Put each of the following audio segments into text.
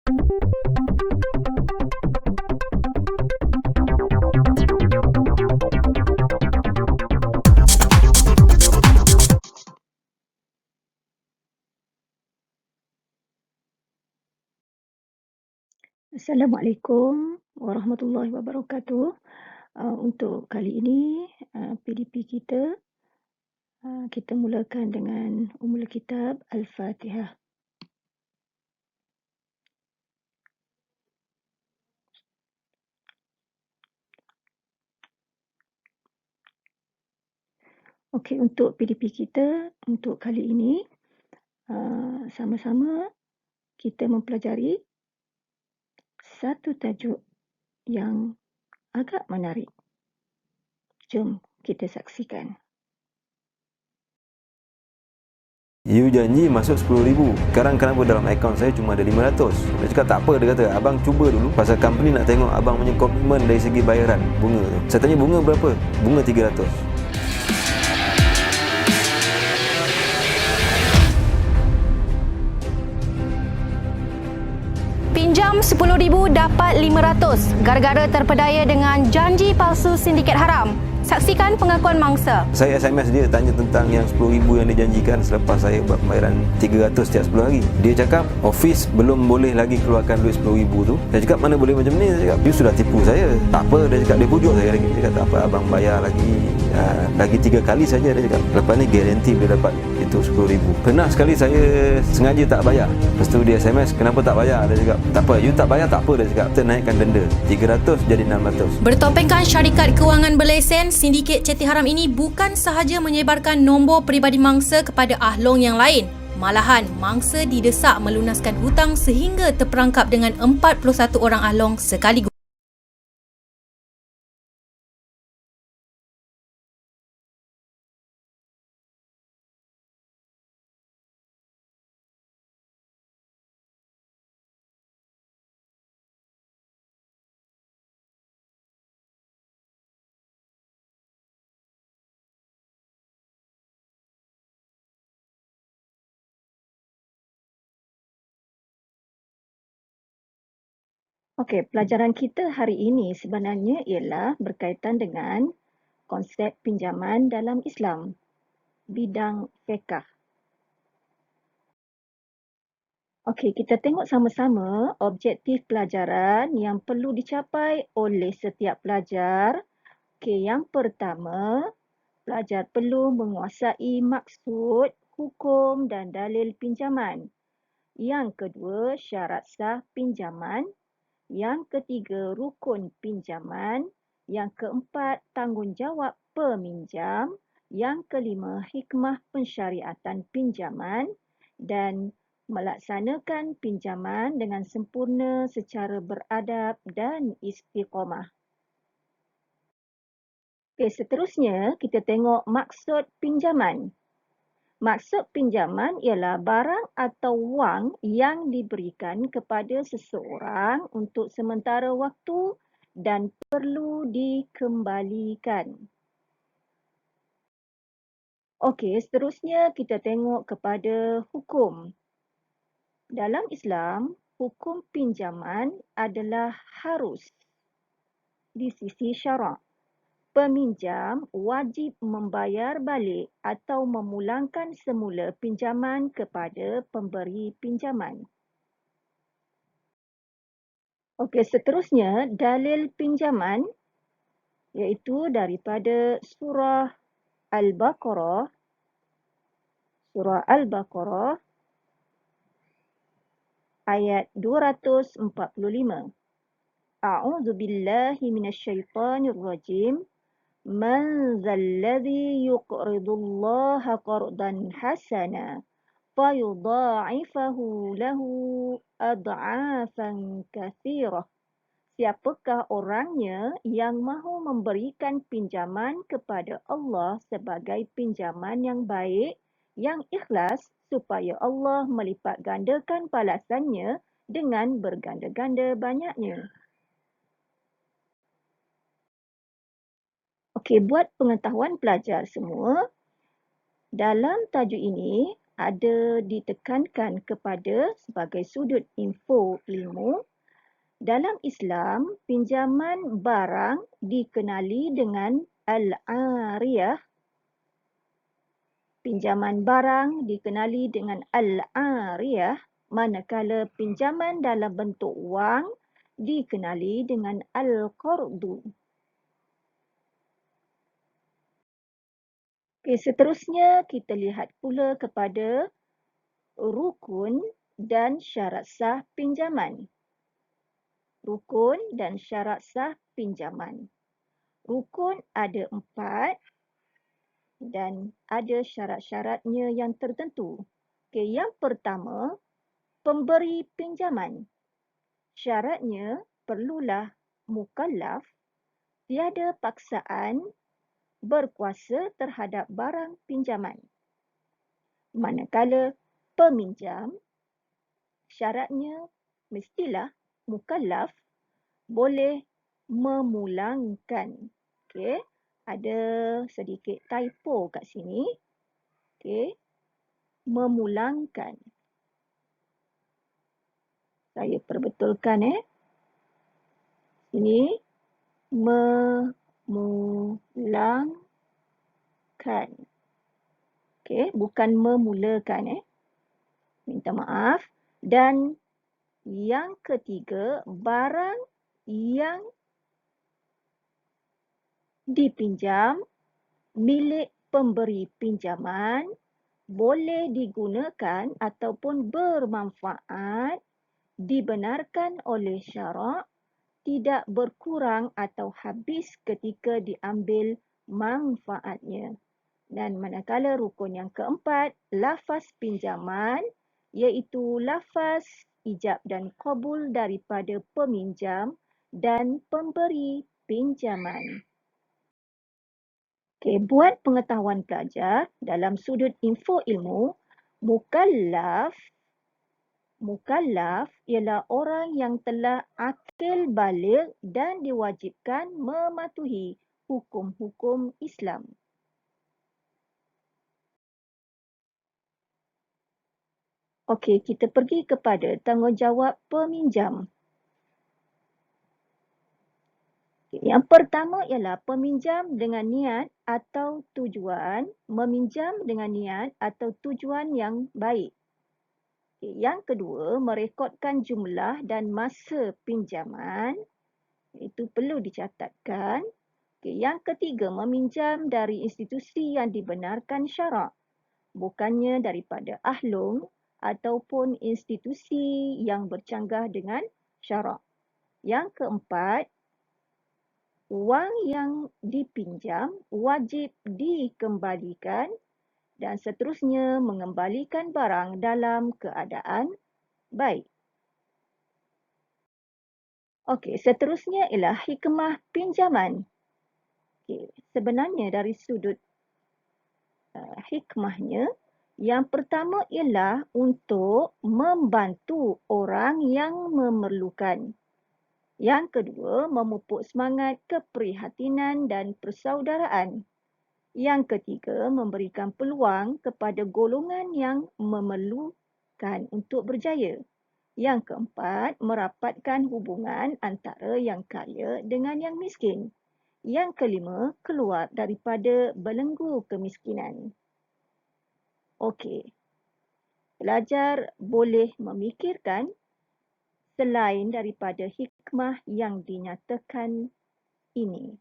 Assalamualaikum warahmatullahi wabarakatuh. Untuk kali ini, PDP kita, kita mulakan dengan Ummul Kitab Al-Fatihah. Okey, untuk PDP kita untuk kali ini, sama-sama kita mempelajari satu tajuk yang agak menarik. Jom kita saksikan. You janji masuk 10,000. Sekarang kenapa dalam akaun saya cuma ada 500? Dia cakap tak apa, dia kata abang cuba dulu. Pasal company nak tengok abang punya komitmen dari segi bayaran bunga tu. Saya tanya bunga berapa? Bunga 300. Pinjam 10,000 dapat 500 gara-gara terpedaya dengan janji palsu sindiket haram. Saksikan pengakuan mangsa. Saya SMS dia tanya tentang yang 10,000 yang dijanjikan selepas saya buat pembayaran 300 setiap 10 hari. Dia cakap office belum boleh lagi keluarkan duit 10,000 tu. Saya cakap mana boleh macam ni? Saya cakap you sudah tipu saya. Tak apa, dia cakap, dia pujuk saya lagi. Dia kata apa, abang bayar lagi 3 kali saja. Dia cakap lepas ni garanti boleh dapat itu 10,000. Pernah sekali saya sengaja tak bayar. Lepas tu dia SMS, kenapa tak bayar? Dia cakap tak apa, you tak bayar tak apa. Dia cakap kita naikkan denda 300 jadi 600. Bertopengkan syarikat kewangan berlesen, sindiket ceti haram ini bukan sahaja menyebarkan nombor peribadi mangsa kepada ahlong yang lain. Malahan, mangsa didesak melunaskan hutang sehingga terperangkap dengan 41 orang ahlong sekaligus. Okey, pelajaran kita hari ini sebenarnya ialah berkaitan dengan konsep pinjaman dalam Islam, bidang fiqh. Okey, kita tengok sama-sama objektif pelajaran yang perlu dicapai oleh setiap pelajar. Okey, yang pertama, pelajar perlu menguasai maksud, hukum dan dalil pinjaman. Yang kedua, syarat sah pinjaman. Yang ketiga, rukun pinjaman. Yang keempat, tanggungjawab peminjam. Yang kelima, hikmah pensyariatan pinjaman. Dan melaksanakan pinjaman dengan sempurna secara beradab dan istiqamah. Okey, seterusnya kita tengok maksud pinjaman. Maksud pinjaman ialah barang atau wang yang diberikan kepada seseorang untuk sementara waktu dan perlu dikembalikan. Okey, seterusnya kita tengok kepada hukum. Dalam Islam, hukum pinjaman adalah harus di sisi syarak. Peminjam wajib membayar balik atau memulangkan semula pinjaman kepada pemberi pinjaman. Okey, seterusnya dalil pinjaman iaitu daripada surah Al-Baqarah. Surah Al-Baqarah ayat 245. A'udzu billahi minasyaitonir rajim. Man zalladhi yuqridullaha qardan hasana fayudha'ifahu lahu ad'afan katsirah. Siapakah orangnya yang mahu memberikan pinjaman kepada Allah sebagai pinjaman yang baik, yang ikhlas supaya Allah melipat gandakan balasannya dengan berganda-ganda banyaknya. Okey, buat pengetahuan pelajar semua, dalam tajuk ini ada ditekankan kepada sebagai sudut info ilmu. Dalam Islam, pinjaman barang dikenali dengan al-ariyah. Pinjaman barang dikenali dengan al-ariyah, manakala pinjaman dalam bentuk wang dikenali dengan al-qardu. Okey, seterusnya kita lihat pula kepada rukun dan syarat sah pinjaman. Rukun dan syarat sah pinjaman. Rukun ada 4 dan ada syarat-syaratnya yang tertentu. Okey, yang pertama, pemberi pinjaman. Syaratnya perlulah mukallaf, tiada paksaan, berkuasa terhadap barang pinjaman. Manakala peminjam, syaratnya mestilah mukallaf, boleh memulangkan. Okey, ada sedikit typo kat sini. Okey, memulangkan. Saya perbetulkan Ini memulangkan. Okey, bukan memulakan Minta maaf. Dan yang ketiga, barang yang dipinjam milik pemberi pinjaman boleh digunakan ataupun bermanfaat dibenarkan oleh syarak, tidak berkurang atau habis ketika diambil manfaatnya. Dan manakala rukun yang keempat, lafaz pinjaman, iaitu lafaz ijab dan qabul daripada peminjam dan pemberi pinjaman. Okey, buat pengetahuan pelajar, dalam sudut info ilmu, mukallaf ialah orang yang telah akil baligh dan diwajibkan mematuhi hukum-hukum Islam. Okey, kita pergi kepada tanggungjawab peminjam. Yang pertama ialah peminjam dengan niat atau tujuan, meminjam dengan niat atau tujuan yang baik. Yang kedua, merekodkan jumlah dan masa pinjaman. Itu perlu dicatatkan. Yang ketiga, meminjam dari institusi yang dibenarkan syarak, bukannya daripada ahlung ataupun institusi yang bercanggah dengan syarak. Yang keempat, wang yang dipinjam wajib dikembalikan dan seterusnya mengembalikan barang dalam keadaan baik. Okey, seterusnya ialah hikmah pinjaman. Okey, sebenarnya dari sudut hikmahnya, yang pertama ialah untuk membantu orang yang memerlukan. Yang kedua, memupuk semangat keprihatinan dan persaudaraan. Yang ketiga, memberikan peluang kepada golongan yang memerlukan untuk berjaya. Yang keempat, merapatkan hubungan antara yang kaya dengan yang miskin. Yang kelima, keluar daripada belenggu kemiskinan. Okey, pelajar boleh memikirkan selain daripada hikmah yang dinyatakan ini.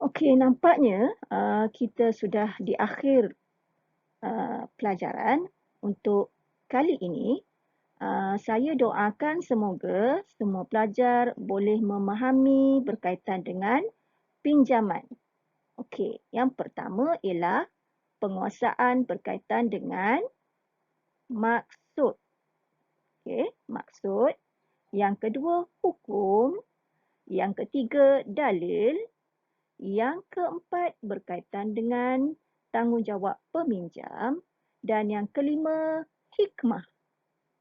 Okey, nampaknya kita sudah di akhir pelajaran untuk kali ini. Saya doakan semoga semua pelajar boleh memahami berkaitan dengan pinjaman. Okey, yang pertama ialah penguasaan berkaitan dengan maksud. Okey, maksud. Yang kedua, hukum. Yang ketiga, dalil. Yang keempat, berkaitan dengan tanggungjawab peminjam. Dan yang kelima, hikmah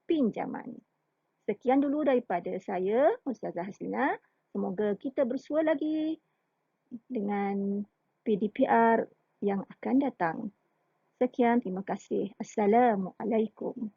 pinjaman. Sekian dulu daripada saya, Ustazah Haslina. Semoga kita bersua lagi dengan PDPR yang akan datang. Sekian, terima kasih. Assalamualaikum.